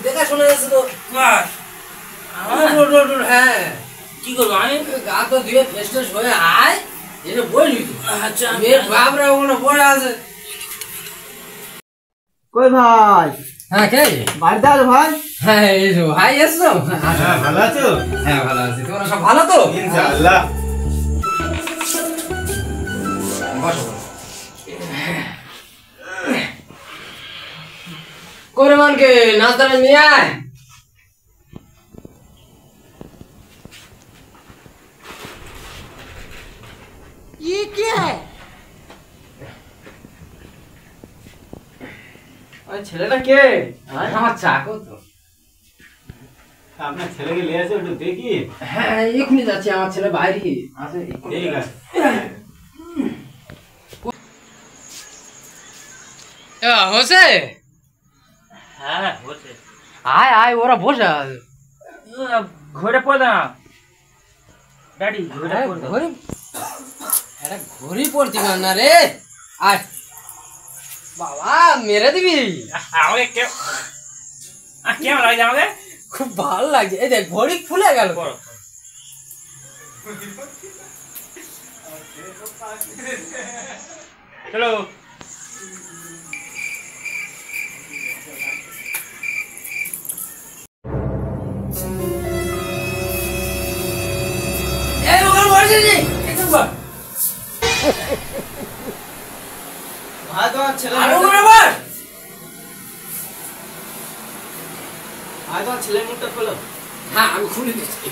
দেখা শোনা যাচ্ছে তো। হ্যাঁ কি করবো আমি গা তো ধুয়ে ফ্রেশ ট্রেশ হয়ে আয় এটা বই আচ্ছা বাপরা ওখানে পড়ে আছে। কই ভাই? হ্যাঁ কে বাড়িতে আছো ভাই? হ্যাঁ এসো ভাই এসো। হ্যাঁ ভালো আছো? হ্যাঁ ভালো আছি, তোমরা সব ভালো তো? ইনশাআল্লাহ। বসো করে মানকে নাস্তাটা নিয়ে আয়। ये क्या है? ছেলেটা কে? আমার চাকর তো। আপনার ছেলেকে নিয়ে আসো একটু দেখি। হ্যাঁ এখনই যাচ্ছি, আমার ছেলে বাইরে আছে। ঠিক আছে। হোসে? হ্যাঁ বসে আয় আয় ওরা বসে আছে। ঘরে পড় না ড্যাডি ঘরে পড় ঘড়ি এটা ঘড়ি পড়তে পার না রে। আয় বাবা মেরে দিবি। আমাকে কেমন লাগছে আমাকে? খুব ভালো লাগছে। এই দেখ ঘড়ি ফুলে গেল। চলো ভাই তোমার ছেলে ভাই তোমার ছেলের মুখটা খোলো। হ্যাঁ আমি খুলে দিচ্ছি।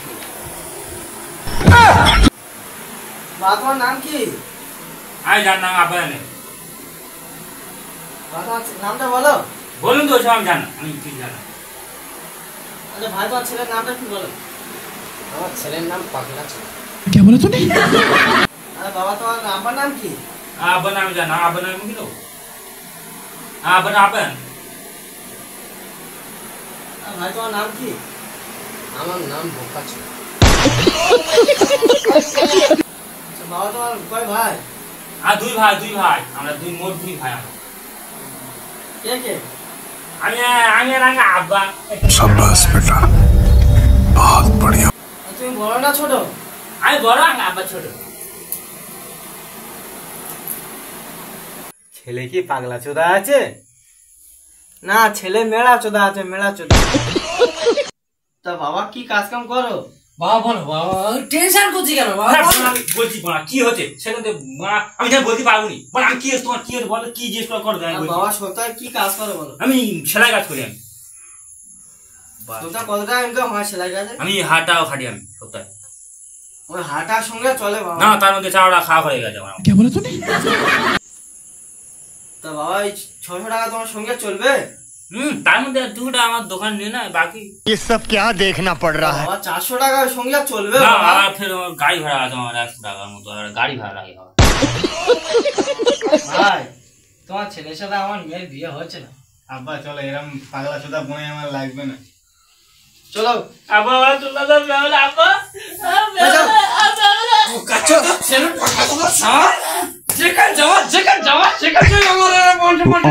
মা তোমার নাম কি? আমি জানলাম আপনার নেই, মা তোমার নামটা বলো। বলুন তো সব আমি জানলাম, আমি ঠিক জানলাম। আচ্ছা ভাই তোমার ছেলের নামটা কি বলো? আমার ছেলের নাম পাগলা ছিল। क्या बोला तूने? আরে বাবা তোমার আব্বার নাম কি? আপনার আমি জানলাম, আপনার নাম কি দেবো? আপনার আপনার ভাই তোমার নাম কি? আমার নাম বোকা ছিল। আচ্ছা বাবা তোমার কয় ভাই? আর দুই ভাই আমরা মোট দুই ভাই। আমরা কে কে? আমি আমি আর আব্বা। शाबाश बेटा, बहुत बढ़िया। তুমি বড় না ছোট? আমি বড়, আব্বা ছোট। ছেলে কি পাগলা চোদা আছে? না ছেলে মেলা চোদা আছে, মেলা চোদা। তা বাবা কি কাজ কাম করো? বাবা বলো বাবা, টেনশন করছি কেন বাবা? আমি বলছি বলা কি হচ্ছে সেখান থেকে আমি যা বলতে পারবো নি। বল আমি কি তোমার কি বলো, কি জিজ্ঞেস করো বাবা সপ্তাহে কি কাজ করো বলো? আমি সেলাই কাজ করি। আমি সপ্তাহে কত টাকা ইনকাম হয় সেলাই কাজে? আমি হাটাও খাটি আমি সপ্তাহে। ওই হাঁটার সঙ্গে চলে বাবা? না তার মধ্যে চাওড়া খাওয়া হয়ে গেছে আমার। क्या बोला तूने? তা বাবা এই 600 টাকা তোমার সঙ্গে চলবে? তার মধ্যে দুটা আমার দোকান নিয়ে না, বাকি ये सब क्या देखना पड़ रहा है? বাবা 400 টাকা সঙ্গে চলবে না। বাবা? আর ফের আমার গাড়ি ভাড়া আছে আমার 100 টাকার মতো, আর গাড়ি ভাড়া লাগে আমার। ভাই তোমার ছেলের সাথে আমার মেয়ের বিয়ে হচ্ছে না। আব্বা চলো, এরকম পাগলা চোদা বনে আমার লাগবে না। চলো আব্বা আমার চলে যাবে, আব্বা কাচ্চো ছেলে কথা তোমার সার যেখানে যাওয়া আমার বন্ধু বন্ধু